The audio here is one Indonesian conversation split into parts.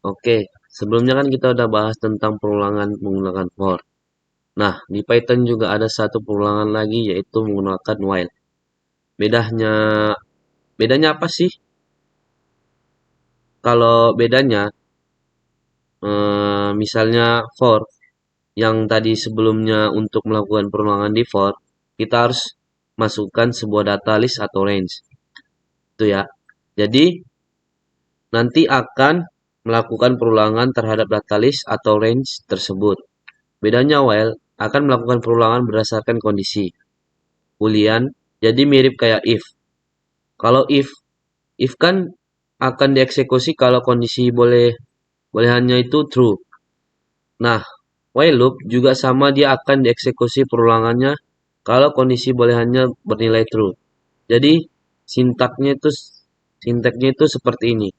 Oke, sebelumnya kan kita udah bahas tentang perulangan menggunakan for. Nah, di Python juga ada satu perulangan lagi yaitu menggunakan while. Bedanya bedanya apa sih? Kalau bedanya misalnya for yang tadi sebelumnya untuk melakukan perulangan di for, kita harus masukkan sebuah data list atau range. Itu ya. Jadi nanti akan melakukan perulangan terhadap data list atau range tersebut. Bedanya while akan melakukan perulangan berdasarkan kondisi. Boolean, jadi mirip kayak if. Kalau if kan akan dieksekusi kalau kondisi boleh bolehannya itu true. Nah, while loop juga sama, dia akan dieksekusi perulangannya kalau kondisi bolehannya bernilai true. Jadi sintaknya itu seperti ini.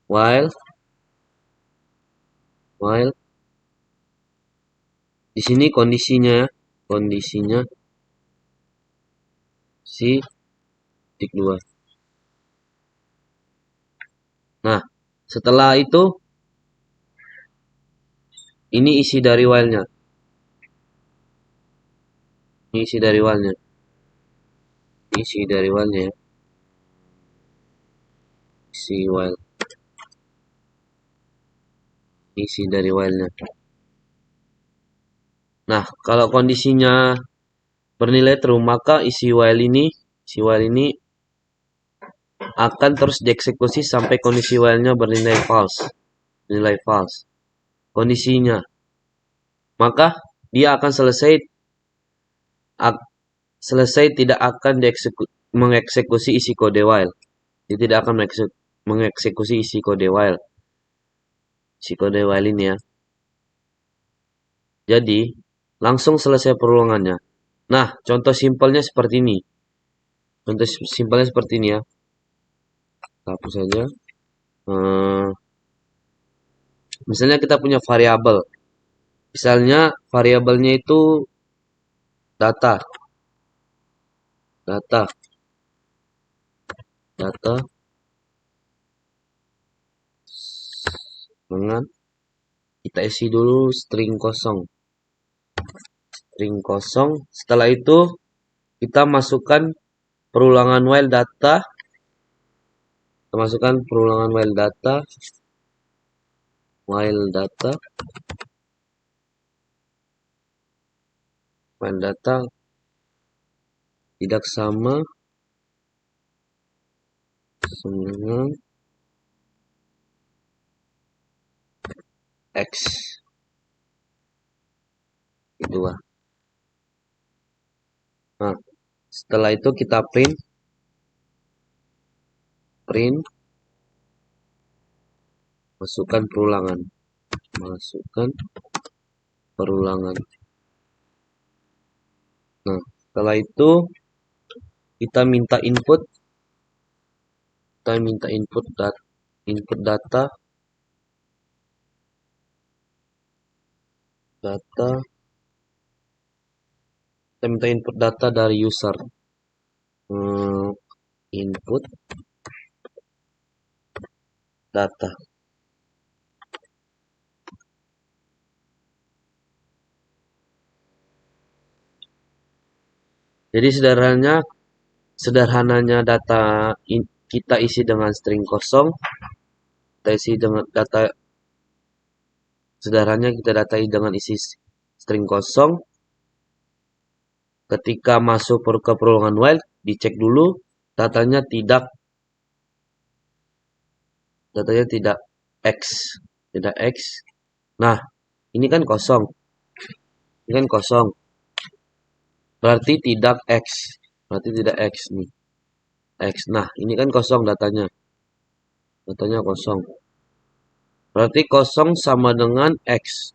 While di sini kondisinya si titik dua. Nah, setelah itu ini isi dari while-nya. Ini isi dari while-nya. Isi dari while-nya ya. Isi while. Isi dari while-nya. Nah, kalau kondisinya bernilai true, maka isi while ini akan terus dieksekusi sampai kondisi while-nya bernilai false. Nilai false. Kondisinya. Maka dia akan selesai tidak akan mengeksekusi isi kode while. Dia tidak akan mengeksekusi isi kode while. Isi kode while ini ya. Jadi, langsung selesai perulangannya. Nah, contoh simpelnya seperti ini. Contoh simpelnya seperti ini ya. Hapus saja. Misalnya kita punya variabel. Misalnya variabelnya itu data. Data. Data dengan kita isi dulu string kosong. String kosong. Setelah itu kita masukkan perulangan while data. Kita masukkan perulangan while data. While data tidak sama dengan X. Kedua. Nah, setelah itu kita print masukkan perulangan. Nah, setelah itu kita minta input data kita minta input data dari user. Input data. Jadi sederhananya data kita isi dengan string kosong. Kita isi dengan data sederhananya kita datai dengan isi string kosong. Ketika masuk ke perulangan while, dicek dulu datanya tidak X. Tidak X. Nah, ini kan kosong. Berarti tidak X. Nih. X. Nah, ini kan kosong datanya. Datanya kosong. Berarti kosong sama dengan X.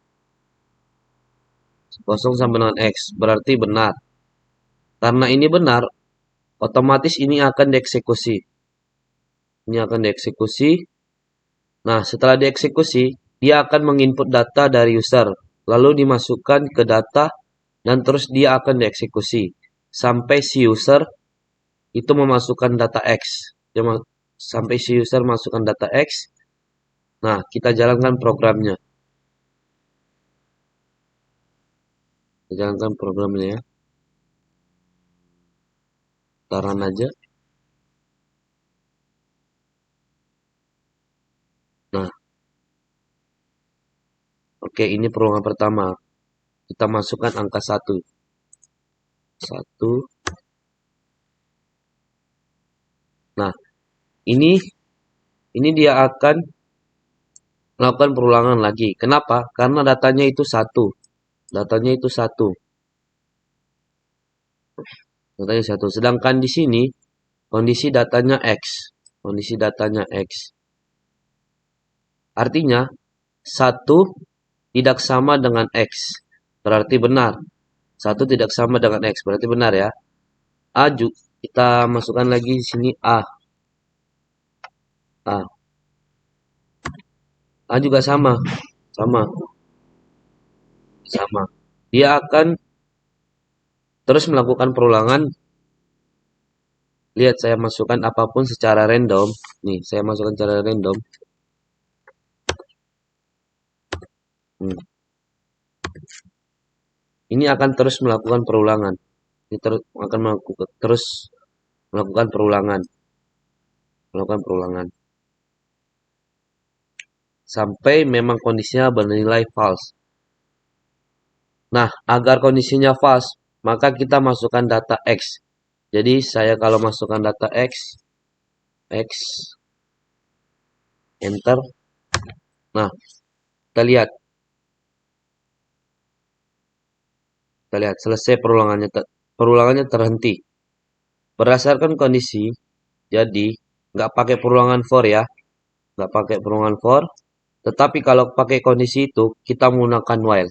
Kosong sama dengan X. Berarti benar. Karena ini benar, otomatis ini akan dieksekusi. Nah, setelah dieksekusi, dia akan menginput data dari user. Lalu dimasukkan ke data dan terus dia akan dieksekusi. Sampai si user itu memasukkan data X. Sampai si user masukkan data X. Nah, kita jalankan programnya. Kita jalankan programnya ya. Taran aja. Nah, oke, ini perulangan pertama. Kita masukkan angka 1. 1. Nah, ini dia akan melakukan perulangan lagi. Kenapa? Karena datanya itu 1. Datanya itu 1. Datanya 1. Sedangkan di sini kondisi datanya X. Kondisi datanya X. Artinya 1 tidak sama dengan X. Berarti benar. 1 tidak sama dengan X. Berarti benar ya. A juga kita masukkan lagi di sini A. A. A juga sama. Sama. Sama. Dia akan terus melakukan perulangan. Lihat, saya masukkan apapun secara random. Nih, saya masukkan secara random. Ini akan terus melakukan perulangan. Ini akan terus melakukan perulangan. Melakukan perulangan. Sampai memang kondisinya bernilai false. Nah, agar kondisinya false, maka kita masukkan data X. Jadi, saya kalau masukkan data X, enter. Nah, kita lihat. Kita lihat, selesai perulangannya. Perulangannya terhenti. Berdasarkan kondisi, jadi nggak pakai perulangan for ya. Nggak pakai perulangan for. Tetapi kalau pakai kondisi itu, kita menggunakan while.